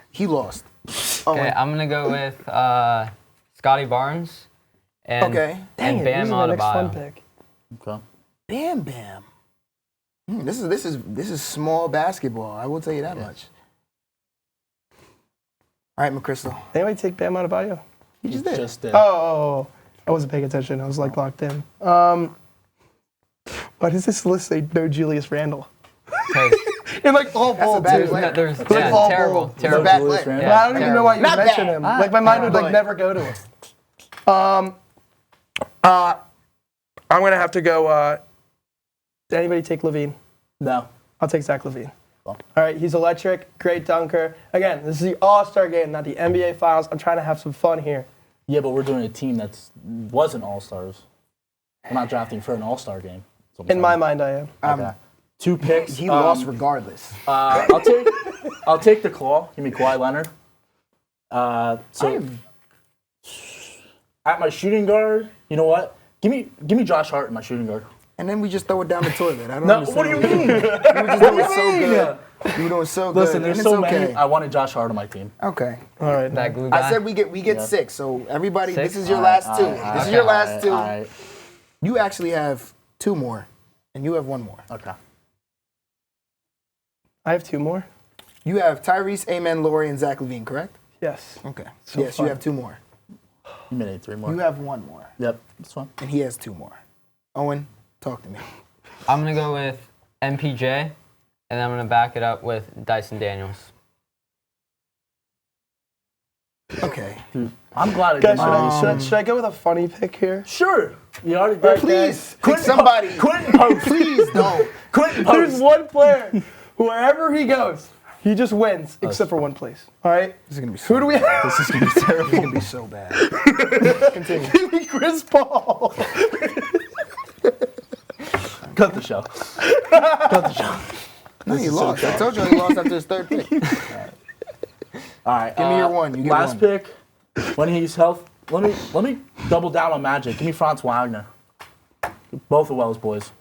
Speaker 1: he lost.
Speaker 3: Okay, I'm gonna go with Scotty Barnes and
Speaker 1: Okay.
Speaker 2: Dang
Speaker 3: and
Speaker 2: it,
Speaker 3: Bam
Speaker 2: this is my next fun
Speaker 3: Adebayo.
Speaker 2: pick.
Speaker 4: Okay.
Speaker 1: Bam Bam. This is small basketball. I will tell you that much. All right, McCrystal.
Speaker 2: Anybody take Bam Adebayo?
Speaker 1: You just did.
Speaker 4: Just did.
Speaker 2: Oh, I wasn't paying attention. I was like locked in. Why does this list say no Julius Randle?
Speaker 3: 'Cause
Speaker 2: In like all bold,
Speaker 1: bad
Speaker 2: too.
Speaker 1: player.
Speaker 3: there's
Speaker 2: Like
Speaker 3: yeah,
Speaker 2: all
Speaker 3: terrible,
Speaker 2: bold.
Speaker 3: terrible.
Speaker 1: bad
Speaker 4: Julius
Speaker 1: player.
Speaker 4: Randle.
Speaker 2: But I don't even know why you
Speaker 1: Not
Speaker 2: mention
Speaker 1: bad.
Speaker 2: him. Like my mind would like
Speaker 1: But-
Speaker 2: never go to him. I'm gonna have to go. Did anybody take Levine?
Speaker 4: No.
Speaker 2: I'll take Zach Levine.
Speaker 4: Cool.
Speaker 2: All right, he's electric, great dunker. Again, this is the All-Star game, not the NBA Finals. I'm trying to have some fun here.
Speaker 4: Yeah, but we're doing a team that wasn't All-Stars. We're not drafting for an All-Star game. That's what I'm
Speaker 2: In my
Speaker 4: saying.
Speaker 2: mind, I am.
Speaker 4: Okay. 2 picks.
Speaker 1: He lost regardless.
Speaker 4: I'll take the claw. Give me Kawhi Leonard. So at my shooting guard, you know what? Give me Josh Hart in my shooting guard.
Speaker 1: And then we just throw it down the toilet. I don't
Speaker 4: No,
Speaker 1: understand.
Speaker 4: what do you mean?
Speaker 1: You were just doing so good. You were doing so good.
Speaker 4: Listen, there's
Speaker 1: and
Speaker 4: so
Speaker 1: it's okay.
Speaker 4: many. I wanted Josh Hart on my team.
Speaker 1: Okay.
Speaker 2: All right.
Speaker 3: That glue guy.
Speaker 1: I said we get
Speaker 4: Yeah.
Speaker 1: 6. So everybody,
Speaker 3: Six?
Speaker 1: this is your
Speaker 4: All
Speaker 1: last
Speaker 4: right,
Speaker 1: 2.
Speaker 4: all right,
Speaker 1: This is
Speaker 4: okay,
Speaker 1: your last 2.
Speaker 4: All right.
Speaker 1: You actually have 2 more, and you have 1 more.
Speaker 4: Okay.
Speaker 2: I have 2 more.
Speaker 1: You have Tyrese, Amen, Laurie, and Zach Levine, correct?
Speaker 2: Yes.
Speaker 1: Okay.
Speaker 2: So
Speaker 1: yes,
Speaker 2: fun.
Speaker 1: you have 2 more.
Speaker 4: You made 3 more.
Speaker 1: You have 1 more,
Speaker 4: Yep, that's fine.
Speaker 1: and he has 2 more. Owen, talk to me.
Speaker 3: I'm gonna go with MPJ, and then I'm gonna back it up with Dyson Daniels.
Speaker 1: Okay.
Speaker 4: I'm glad I
Speaker 2: Guys,
Speaker 4: did mine.
Speaker 2: should I go with a funny pick here?
Speaker 4: Sure. You already did.
Speaker 1: Please, pick somebody.
Speaker 4: Quentin Post.
Speaker 1: Please don't.
Speaker 4: Quentin
Speaker 2: There's
Speaker 4: Post.
Speaker 2: one player, wherever he goes, he just wins, except for one place. All right?
Speaker 1: This is gonna be so
Speaker 2: Who do we have?
Speaker 1: This is gonna be terrible. This is gonna be so bad. Continue.
Speaker 2: Give me Chris Paul.
Speaker 4: Cut the show. Cut the show.
Speaker 1: No, you lost. I told you he lost after his 3rd pick.
Speaker 4: All right.
Speaker 1: Give me your 1. You get
Speaker 4: Last
Speaker 1: 1.
Speaker 4: pick. When he's healthy. Let me double down on Magic. Give me Franz Wagner. Both of Wells boys.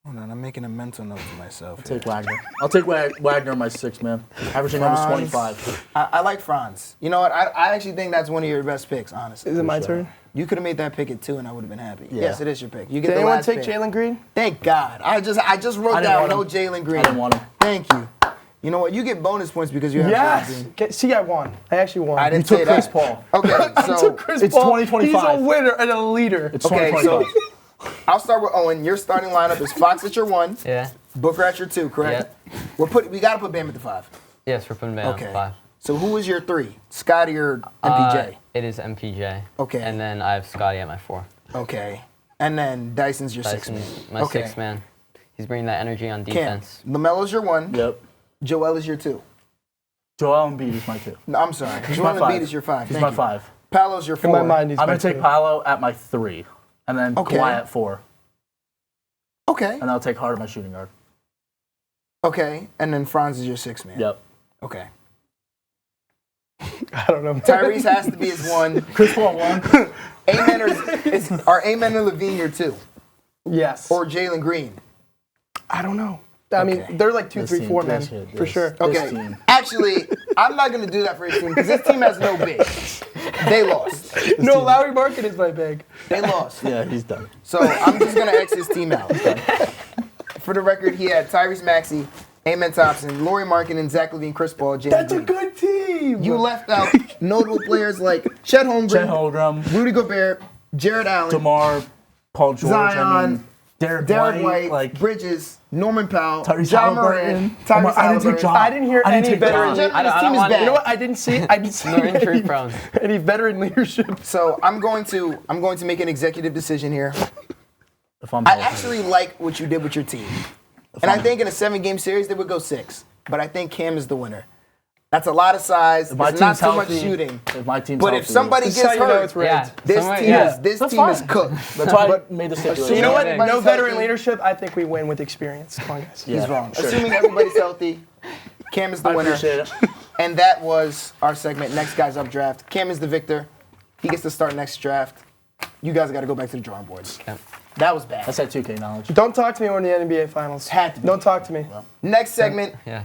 Speaker 1: Hold on, I'm making a mental note to myself.
Speaker 4: Take Wagner. I'll take Wagner in my 6 man. Averaging almost
Speaker 1: Franz.
Speaker 4: 25.
Speaker 1: I like Franz. You know what? I actually think that's one of your best picks, honestly.
Speaker 2: Is it my turn?
Speaker 1: You could have made that pick at 2, and I would have been happy.
Speaker 4: Yeah.
Speaker 1: Yes, it is your pick. You get
Speaker 2: Did
Speaker 1: the
Speaker 2: anyone
Speaker 1: last
Speaker 2: take
Speaker 1: pick.
Speaker 2: Jalen Green?
Speaker 1: Thank God. I just wrote
Speaker 4: I didn't
Speaker 1: down
Speaker 4: want
Speaker 1: no
Speaker 4: him.
Speaker 1: Jalen Green.
Speaker 4: I didn't want him.
Speaker 1: Thank you. You know what? You get bonus points because you have Jalen
Speaker 2: Yes.
Speaker 1: Green.
Speaker 2: See, I won. I actually won.
Speaker 1: I didn't
Speaker 4: You took
Speaker 1: say
Speaker 4: Chris
Speaker 1: that.
Speaker 4: Paul.
Speaker 1: Okay,
Speaker 2: I
Speaker 1: so
Speaker 2: took Chris
Speaker 4: it's
Speaker 2: Paul.
Speaker 4: 2025.
Speaker 2: He's a winner and a leader.
Speaker 4: It's
Speaker 1: okay,
Speaker 4: 2025.
Speaker 1: so I'll start with Owen. Your starting lineup is Fox at your 1,
Speaker 3: Yeah.
Speaker 1: Booker at your 2, correct? We gotta put Bam at the 5.
Speaker 3: Yes, we're putting Bam
Speaker 1: Okay.
Speaker 3: on 5.
Speaker 1: So who is your 3? Scotty or MPJ?
Speaker 3: It is MPJ.
Speaker 1: Okay.
Speaker 3: And then I have Scotty at my 4.
Speaker 1: Okay. And then Dyson's your 6 man.
Speaker 3: Dyson's my
Speaker 1: Okay.
Speaker 3: 6 man. He's bringing that energy on
Speaker 1: Cam.
Speaker 3: defense.
Speaker 1: LaMelo's your 1.
Speaker 4: Yep.
Speaker 1: Joel is your 2.
Speaker 4: Joel Embiid is my 2.
Speaker 1: No, I'm sorry.
Speaker 4: He's
Speaker 1: Joel
Speaker 4: my
Speaker 1: Embiid
Speaker 4: 5.
Speaker 1: is your 5.
Speaker 4: He's
Speaker 1: Thank
Speaker 4: my
Speaker 1: you.
Speaker 4: 5.
Speaker 1: Paolo's your 4.
Speaker 2: In my mind, he's
Speaker 4: I'm
Speaker 2: my
Speaker 4: going to take
Speaker 2: 2.
Speaker 4: Paolo at my 3. And then
Speaker 1: Okay.
Speaker 4: Kawhi at 4.
Speaker 1: Okay.
Speaker 4: And I'll take Hart at my shooting guard.
Speaker 1: Okay. And then Franz is your 6 man.
Speaker 4: Yep.
Speaker 1: Okay.
Speaker 2: I don't know.
Speaker 1: Tyrese has to be his 1.
Speaker 4: Chris Paul 1.
Speaker 1: Amen are Amen and Levine your 2?
Speaker 2: Yes.
Speaker 1: Or Jalen Green?
Speaker 2: I don't know. I mean,
Speaker 1: Okay.
Speaker 2: they're like 2,
Speaker 4: This
Speaker 2: 3,
Speaker 4: team,
Speaker 2: 4 men
Speaker 4: this kid,
Speaker 2: for
Speaker 4: this-
Speaker 2: sure.
Speaker 4: this
Speaker 1: Okay.
Speaker 4: team.
Speaker 1: Actually, I'm not going to do that for his team because this team has no big. They lost.
Speaker 2: No, Lowry Market is my big.
Speaker 1: They lost.
Speaker 4: Yeah, he's done.
Speaker 1: So I'm just going to X his team out. For the record, he had Tyrese Maxey, Amen Thompson, Laurie Markkinen, Zach Levine, Chris Paul, Jalen
Speaker 2: That's a
Speaker 1: Green.
Speaker 2: good team.
Speaker 1: You left out notable players like Chet Holmgren,
Speaker 4: Chet Holmgren,
Speaker 1: Rudy Gobert, Jared Allen,
Speaker 4: DeMar, Paul George,
Speaker 1: Zion,
Speaker 4: Derrick
Speaker 1: Derrick
Speaker 4: White,
Speaker 1: White, Bridges, Norman Powell,
Speaker 4: Tyrese
Speaker 1: John
Speaker 4: Halliburton.
Speaker 1: Moran, Tyrese
Speaker 4: I didn't take
Speaker 1: Halliburton.
Speaker 4: John.
Speaker 2: I didn't hear any
Speaker 4: take
Speaker 2: veteran.
Speaker 4: John.
Speaker 3: I
Speaker 1: This
Speaker 3: don't
Speaker 1: team is
Speaker 3: want
Speaker 1: bad.
Speaker 2: You know what? I didn't see
Speaker 3: No injury prone.
Speaker 2: any veteran leadership.
Speaker 1: So I'm going to make an executive decision here.
Speaker 4: If I'm
Speaker 1: I
Speaker 4: healthy.
Speaker 1: actually like what you did with your team. And I think in a 7-game series, they would go 6. But I think Cam is the winner. That's a lot of size.
Speaker 4: my
Speaker 1: It's not
Speaker 4: team's
Speaker 1: too much
Speaker 4: healthy,
Speaker 1: shooting.
Speaker 4: If my team's
Speaker 1: But if
Speaker 4: healthy,
Speaker 1: somebody
Speaker 2: This
Speaker 1: gets
Speaker 2: is how you know
Speaker 1: hurt,
Speaker 2: it's rigged.
Speaker 3: Yeah.
Speaker 1: this
Speaker 3: Somewhere-
Speaker 1: team
Speaker 3: yeah.
Speaker 1: is this
Speaker 4: That's
Speaker 1: team is
Speaker 4: fine.
Speaker 1: cooked.
Speaker 4: That's why I
Speaker 1: But
Speaker 4: made the
Speaker 1: assuming
Speaker 4: stipulation.
Speaker 2: You know what?
Speaker 1: everybody's
Speaker 2: No veteran
Speaker 1: healthy.
Speaker 2: leadership. I think we win with experience. Come on, guys.
Speaker 4: Yeah,
Speaker 1: He's wrong.
Speaker 4: sure.
Speaker 1: Assuming everybody's healthy, Cam is the
Speaker 4: I
Speaker 1: winner.
Speaker 4: appreciate it.
Speaker 1: And that was our segment, Next Guys Up Draft. Cam is the victor. He gets to start next draft. You guys got to go back to the drawing boards.
Speaker 3: Okay.
Speaker 1: That was bad.
Speaker 4: That's that 2K knowledge.
Speaker 2: Don't talk to me when the NBA Finals.
Speaker 1: Had to be.
Speaker 2: Don't talk to me.
Speaker 1: Next segment,
Speaker 3: Yeah.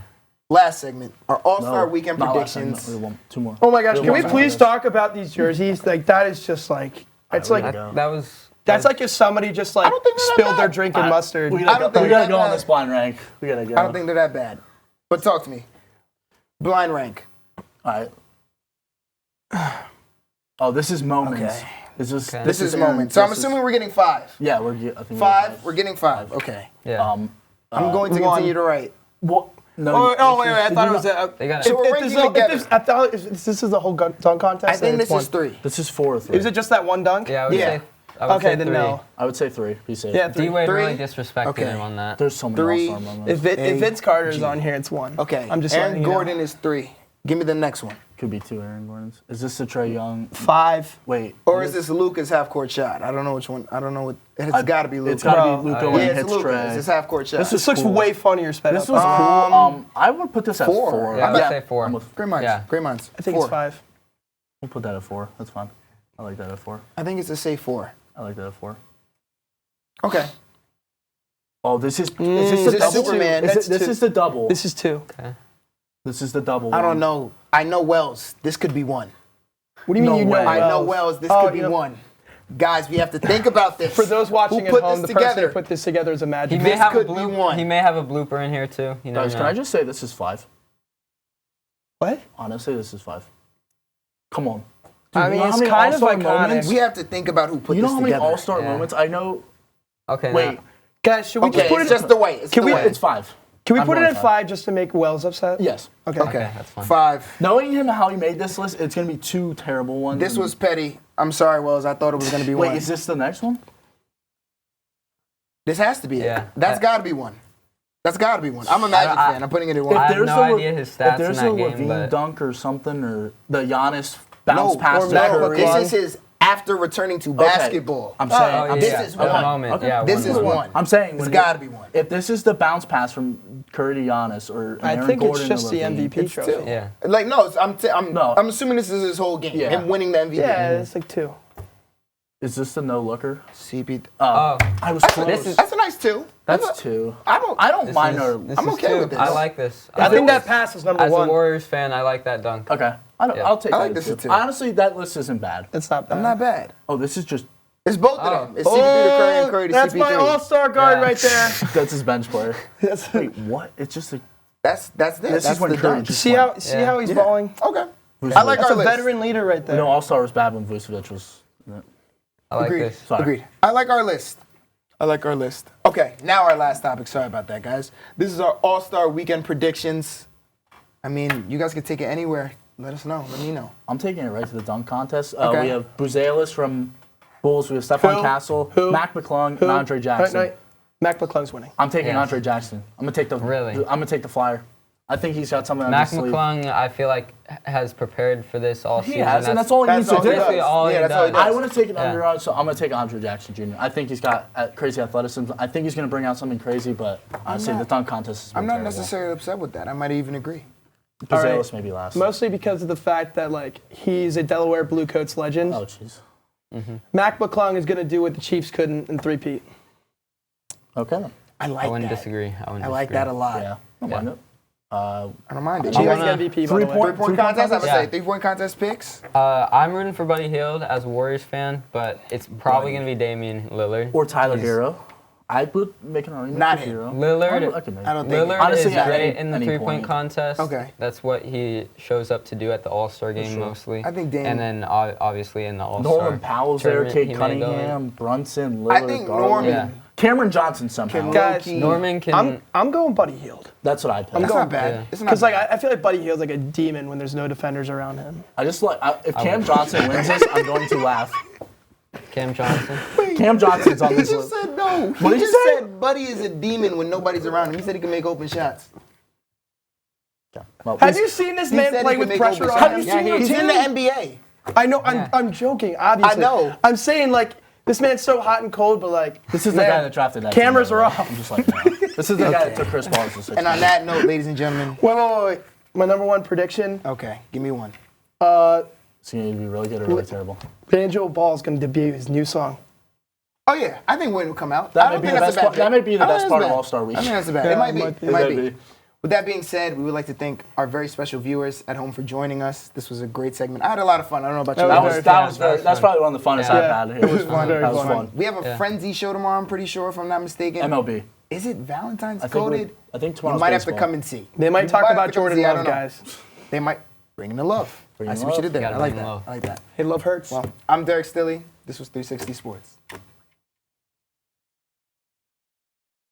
Speaker 1: last segment, our All-Star
Speaker 4: No,
Speaker 1: Weekend
Speaker 4: not last
Speaker 1: predictions.
Speaker 4: segment. We want 2 more.
Speaker 2: Oh my gosh,
Speaker 4: We
Speaker 2: can we
Speaker 4: want
Speaker 2: please
Speaker 4: more.
Speaker 2: talk about these jerseys? Like, that is just like, it's
Speaker 4: Alright,
Speaker 2: like,
Speaker 4: we gotta
Speaker 3: That was.
Speaker 2: that's like if somebody just like
Speaker 1: don't think they're that
Speaker 2: spilled their
Speaker 1: bad.
Speaker 2: drink in mustard.
Speaker 4: We
Speaker 1: I don't think
Speaker 4: gotta
Speaker 1: they're
Speaker 4: go on
Speaker 1: bad.
Speaker 4: this blind rank. We gotta go.
Speaker 1: I don't think they're that bad. But talk to me. Blind rank.
Speaker 4: All right. Oh, this is moments.
Speaker 1: Okay.
Speaker 3: Okay.
Speaker 1: This is moment. So I'm assuming we're getting 5.
Speaker 4: Yeah, I think we're
Speaker 1: 5? We're getting 5. Okay.
Speaker 3: Yeah.
Speaker 1: I'm going to
Speaker 2: one.
Speaker 1: continue to write.
Speaker 4: What? No.
Speaker 2: Oh, wait, I thought it was
Speaker 3: They got
Speaker 1: So
Speaker 3: it.
Speaker 1: we're ranking together.
Speaker 2: I thought this is the whole dunk contest.
Speaker 1: I think
Speaker 2: then
Speaker 1: this
Speaker 2: it's
Speaker 1: is
Speaker 2: one.
Speaker 1: 3.
Speaker 4: This is 4 or 3.
Speaker 2: Is it just that one dunk?
Speaker 3: Yeah, I would
Speaker 1: Yeah.
Speaker 3: say. I would
Speaker 2: Okay,
Speaker 3: say
Speaker 2: then
Speaker 3: 3.
Speaker 2: no.
Speaker 4: I would say 3. Be safe.
Speaker 2: Yeah, 3.
Speaker 3: D-Wade really
Speaker 1: 3?
Speaker 3: disrespected
Speaker 1: Okay.
Speaker 3: him on that.
Speaker 4: There's so many
Speaker 1: 3.
Speaker 4: all-star moments.
Speaker 2: If Vince Carter's on here, it's 1.
Speaker 1: Okay.
Speaker 2: I'm just
Speaker 1: Aaron
Speaker 2: letting you know.
Speaker 1: Gordon is 3. Give me the next one.
Speaker 4: Could be 2 Aaron Gordons. Is this the Trae Young?
Speaker 2: 5.
Speaker 4: Wait.
Speaker 1: Or is this Luka's half-court shot? I don't know which one. I don't know what. It's got to be Luka.
Speaker 4: It's gotta
Speaker 2: Bro.
Speaker 4: be Luka
Speaker 3: Yeah,
Speaker 4: when he
Speaker 1: it's
Speaker 4: hits
Speaker 1: Luka.
Speaker 4: Trae.
Speaker 1: It's his half-court shot.
Speaker 4: This is
Speaker 2: This looks
Speaker 4: cool.
Speaker 2: way funnier sped
Speaker 4: This
Speaker 2: up.
Speaker 4: was cool. I would put this at
Speaker 1: 4.
Speaker 4: 4.
Speaker 3: Yeah, I would say 4.
Speaker 1: Great minds.
Speaker 3: Yeah.
Speaker 1: Great minds.
Speaker 2: I think
Speaker 1: 4.
Speaker 2: it's 5.
Speaker 4: We'll put that at 4. That's fine. I like that at 4.
Speaker 1: I think it's a safe 4.
Speaker 4: I like that at 4.
Speaker 1: Okay.
Speaker 4: Oh, this is.
Speaker 1: Is
Speaker 4: Is
Speaker 1: this
Speaker 4: this the double?
Speaker 1: Superman?
Speaker 4: Is
Speaker 2: That's
Speaker 4: it- This
Speaker 2: two.
Speaker 4: is the double.
Speaker 2: This is 2.
Speaker 3: Okay.
Speaker 4: This is the double.
Speaker 1: I
Speaker 4: one.
Speaker 1: don't know. I know Wells. This could be 1.
Speaker 2: What do you mean
Speaker 4: No
Speaker 2: you know
Speaker 4: way.
Speaker 1: I know
Speaker 2: Wells?
Speaker 1: Wells. This
Speaker 2: Oh,
Speaker 1: could be
Speaker 2: you know-
Speaker 1: 1. Guys, we have to think about this.
Speaker 2: For those watching
Speaker 1: Who
Speaker 2: at
Speaker 1: put
Speaker 2: home,
Speaker 1: this
Speaker 2: the person
Speaker 1: together?
Speaker 2: who put this together is a
Speaker 3: He
Speaker 2: magic.
Speaker 3: may
Speaker 1: This
Speaker 3: have a
Speaker 1: could be 1.
Speaker 3: He may have a blooper in here too. You never
Speaker 4: Guys,
Speaker 3: know.
Speaker 4: can I just say this is 5?
Speaker 2: What?
Speaker 4: Honestly, this is 5. Come on.
Speaker 2: I
Speaker 4: you
Speaker 2: mean,
Speaker 4: know how
Speaker 2: it's
Speaker 4: many
Speaker 2: kind of
Speaker 4: all-star
Speaker 2: iconic.
Speaker 4: moments?
Speaker 1: We have to think about who put
Speaker 4: You know
Speaker 1: this
Speaker 4: how many
Speaker 1: together.
Speaker 4: all-star
Speaker 3: Yeah.
Speaker 4: moments? I know.
Speaker 3: Okay.
Speaker 4: Wait.
Speaker 3: now-
Speaker 2: Guys, should we
Speaker 1: Okay,
Speaker 2: just put
Speaker 1: it's
Speaker 2: it?
Speaker 1: just the white. It's
Speaker 2: Can
Speaker 1: the
Speaker 2: we-
Speaker 1: white.
Speaker 4: It's 5.
Speaker 2: Can we
Speaker 4: I'm
Speaker 2: put it
Speaker 4: going
Speaker 2: at 5 just to make Wells upset?
Speaker 4: Yes.
Speaker 2: Okay.
Speaker 1: Okay.
Speaker 3: That's fine.
Speaker 1: 5.
Speaker 4: Knowing him how he made this list, it's gonna be 2 terrible ones.
Speaker 1: This was petty. I'm sorry, Wells. I thought it was going to be 1.
Speaker 4: Wait, is this the next one?
Speaker 1: This has to be it.
Speaker 3: Yeah.
Speaker 1: That's got to be 1. That's got to be 1. I'm a Magic
Speaker 3: I-
Speaker 1: fan. I'm putting it at
Speaker 4: If
Speaker 1: 1.
Speaker 3: I have
Speaker 4: there's
Speaker 3: no
Speaker 4: a-
Speaker 3: idea his
Speaker 4: If
Speaker 3: stats in
Speaker 4: there's
Speaker 3: that
Speaker 4: a
Speaker 3: game,
Speaker 4: Levine
Speaker 3: but
Speaker 4: dunk or something, or the Giannis bounce
Speaker 1: No,
Speaker 4: pass
Speaker 2: or
Speaker 4: to
Speaker 2: Mac
Speaker 4: Curry.
Speaker 2: McClung.
Speaker 1: This is his after returning to basketball.
Speaker 4: I'm saying.
Speaker 3: oh,
Speaker 4: I'm
Speaker 1: this
Speaker 3: yeah,
Speaker 1: is
Speaker 3: at the
Speaker 1: one.
Speaker 3: moment.
Speaker 4: Okay.
Speaker 3: Yeah,
Speaker 1: This is
Speaker 3: 1-1.
Speaker 1: 1.
Speaker 4: I'm saying
Speaker 1: It's
Speaker 4: when
Speaker 1: got to be 1.
Speaker 4: If this is the bounce pass from Curry to Giannis or
Speaker 2: I
Speaker 4: Aaron
Speaker 2: think
Speaker 4: Gordon
Speaker 2: it's just
Speaker 4: to
Speaker 2: the
Speaker 4: Levine,
Speaker 2: MVP
Speaker 1: It's
Speaker 2: trophy.
Speaker 1: 2.
Speaker 3: Yeah.
Speaker 1: Like, no,
Speaker 4: No.
Speaker 1: I'm assuming this is his whole game.
Speaker 4: Yeah.
Speaker 1: Him winning the MVP.
Speaker 2: Yeah, it's like 2.
Speaker 4: Is this the no looker?
Speaker 1: CP.
Speaker 3: Oh,
Speaker 4: I was
Speaker 1: That's,
Speaker 4: close.
Speaker 3: This is-
Speaker 1: that's a nice 2.
Speaker 4: That's 2.
Speaker 1: I don't.
Speaker 4: I don't
Speaker 3: this
Speaker 4: mind
Speaker 3: is-
Speaker 4: her.
Speaker 3: this
Speaker 1: I'm
Speaker 3: is
Speaker 1: okay
Speaker 3: two.
Speaker 1: with this.
Speaker 3: I like this.
Speaker 2: I think that pass is number
Speaker 3: As a
Speaker 2: 1.
Speaker 3: Warriors fan, I like that dunk.
Speaker 4: Okay.
Speaker 3: Yeah.
Speaker 4: I'll take
Speaker 1: I
Speaker 4: that.
Speaker 1: like this
Speaker 4: too.
Speaker 1: too.
Speaker 4: Honestly, that list isn't bad.
Speaker 2: It's not bad.
Speaker 1: I'm not bad.
Speaker 4: Oh, this is just.
Speaker 1: It's both
Speaker 3: Oh.
Speaker 1: of them. It's CP3 to Curry and Curry to
Speaker 2: That's
Speaker 1: CP3.
Speaker 2: my all-star guard
Speaker 3: Yeah.
Speaker 2: right there.
Speaker 4: That's his bench player.
Speaker 2: That's-
Speaker 4: Wait, what? It's just a.
Speaker 1: That's
Speaker 4: This
Speaker 1: That's
Speaker 4: is when
Speaker 1: the
Speaker 4: Curry
Speaker 1: dunk.
Speaker 4: just.
Speaker 2: see
Speaker 3: Yeah.
Speaker 2: how he's
Speaker 1: Yeah.
Speaker 2: balling?
Speaker 1: Okay.
Speaker 4: Vucevic.
Speaker 1: I like
Speaker 2: That's
Speaker 1: our
Speaker 2: a
Speaker 1: list.
Speaker 2: veteran leader right there.
Speaker 4: No, All-Star was bad when Vucevic was.
Speaker 3: I like
Speaker 1: Agreed.
Speaker 3: this.
Speaker 4: Sorry.
Speaker 1: Agreed. I like our list. I like our list. Okay, now our last topic. Sorry about that, guys. This is our All-Star Weekend predictions. I mean, you guys can take it anywhere. Let us know. Let me know.
Speaker 4: I'm taking it right to the dunk contest.
Speaker 1: Okay.
Speaker 4: We have Buzelis from Bulls. We have Stephon
Speaker 2: Who?
Speaker 4: Castle,
Speaker 2: Who?
Speaker 4: Mac McClung,
Speaker 2: Who?
Speaker 4: and Andre Jackson.
Speaker 2: No, Mac McClung's winning.
Speaker 4: I'm taking
Speaker 3: Yeah.
Speaker 4: Andre Jackson. I'm gonna take the.
Speaker 3: Really?
Speaker 4: I'm gonna take the flyer. I think he's got something on
Speaker 3: Mac
Speaker 4: his sleeve.
Speaker 3: McClung, I feel like, has prepared for this all
Speaker 4: He
Speaker 3: season.
Speaker 4: has, and that's all he needs to do.
Speaker 3: basically all he
Speaker 1: that's all he
Speaker 3: does.
Speaker 4: I want to take an
Speaker 3: Yeah.
Speaker 4: underdog, so I'm going to take Andre Jackson Jr. I think he's got crazy athleticism. I think he's going to bring out something crazy, but honestly, the dunk contest is
Speaker 1: I'm not necessarily upset with that. I might even agree.
Speaker 4: Buzelis
Speaker 2: All right.
Speaker 4: maybe last.
Speaker 2: Mostly because of the fact that like he's a Delaware Blue Coats legend.
Speaker 4: Oh, jeez.
Speaker 2: Mac McClung is going to do what the Chiefs couldn't in 3-peat.
Speaker 4: Okay. then.
Speaker 1: I like
Speaker 3: I wouldn't
Speaker 1: that.
Speaker 3: disagree.
Speaker 1: I like that a lot.
Speaker 4: Yeah. I don't mind it.
Speaker 1: I don't mind it.
Speaker 2: She
Speaker 1: You
Speaker 2: got
Speaker 1: guys
Speaker 2: the
Speaker 3: wanna-
Speaker 2: MVP, by the way.
Speaker 1: three-point contest? I would
Speaker 3: Yeah.
Speaker 1: say three-point contest picks.
Speaker 3: I'm rooting for Buddy Hield as a Warriors fan, but it's probably going to be Damian Lillard.
Speaker 4: Or Tyler
Speaker 3: He's-
Speaker 4: Hero. I would make an argument
Speaker 1: Not
Speaker 4: for
Speaker 1: him.
Speaker 4: Hero.
Speaker 3: Lillard,
Speaker 4: I could make
Speaker 1: I don't think.
Speaker 3: Lillard
Speaker 4: Honestly,
Speaker 3: is
Speaker 4: at
Speaker 3: great in the
Speaker 4: any
Speaker 3: three-point
Speaker 4: point.
Speaker 3: contest.
Speaker 1: Okay.
Speaker 3: That's what he shows up to do at the All-Star game
Speaker 4: sure.
Speaker 3: mostly.
Speaker 1: I think Dame-
Speaker 3: And then obviously in the All-Star
Speaker 4: Norman Powell's there,
Speaker 3: tournament,
Speaker 4: Kate
Speaker 3: he may go in.
Speaker 4: Cunningham, Brunson, Lillard,
Speaker 1: I think
Speaker 4: Garland.
Speaker 1: Norman.
Speaker 3: Yeah.
Speaker 4: Cameron Johnson somehow.
Speaker 1: Can
Speaker 2: Guys,
Speaker 1: low-key-
Speaker 3: Norman can.
Speaker 2: I'm going Buddy Hield.
Speaker 4: That's what I picked.
Speaker 1: That's
Speaker 2: going-
Speaker 1: not bad.
Speaker 3: yeah.
Speaker 1: It's not
Speaker 2: Because like
Speaker 1: bad.
Speaker 2: I feel like Buddy Hield's like a demon when there's no defenders around him.
Speaker 4: I just like if Cam Johnson wins this, I'm going to laugh.
Speaker 3: Cam Johnson.
Speaker 4: Cam Johnson's on
Speaker 1: He
Speaker 4: this
Speaker 1: just
Speaker 4: list.
Speaker 1: said no.
Speaker 4: What did
Speaker 1: He
Speaker 4: you
Speaker 1: just
Speaker 4: say?
Speaker 1: said Buddy is a demon when nobody's around him. He said he can make open shots.
Speaker 4: Well,
Speaker 2: Have you seen this
Speaker 1: He
Speaker 2: man
Speaker 1: said he
Speaker 2: play
Speaker 1: can
Speaker 2: with
Speaker 1: make
Speaker 2: pressure
Speaker 1: open
Speaker 2: on
Speaker 1: shots.
Speaker 2: him?
Speaker 3: Yeah,
Speaker 1: He's in the NBA.
Speaker 2: I know.
Speaker 3: Yeah.
Speaker 2: I'm joking. Obviously.
Speaker 1: I know.
Speaker 2: I'm saying like this man's so hot and cold, but like
Speaker 4: This is
Speaker 2: man,
Speaker 4: the guy that drafted that.
Speaker 2: cameras
Speaker 4: team,
Speaker 2: are
Speaker 4: by the way.
Speaker 2: off.
Speaker 4: I'm just like, no. This is the guy that took Chris Paul as the sixth
Speaker 1: And on
Speaker 4: man.
Speaker 1: that note, ladies and gentlemen,
Speaker 2: Wait. my number one prediction.
Speaker 1: Okay, give me one.
Speaker 4: It's going to be really good or really terrible.
Speaker 2: Banjo Ball is going to debut his new song.
Speaker 1: Oh yeah, I think Wayne will come out.
Speaker 4: That may be the best part of All-Star Week.
Speaker 1: I think that's the best. It might be. It might be. With that being said, we would like to thank our very special viewers at home for joining us. This was a great segment. I had a lot of fun. I don't know about you.
Speaker 4: That's probably one of the funnest I've had here.
Speaker 1: It was fun.
Speaker 2: Very
Speaker 1: fun. We have a frenzy show tomorrow, I'm pretty sure, if I'm not mistaken.
Speaker 4: MLB.
Speaker 1: Is it Valentine's coded?
Speaker 4: I think tomorrow's
Speaker 1: You might
Speaker 4: baseball.
Speaker 1: have to come and see.
Speaker 2: They might talk about Jordan Love, guys.
Speaker 1: They might bring in the love. I see what you did there. I like that.
Speaker 2: Hey, love hurts.
Speaker 1: Well, I'm Derrick Stilley. This was 360 Sports.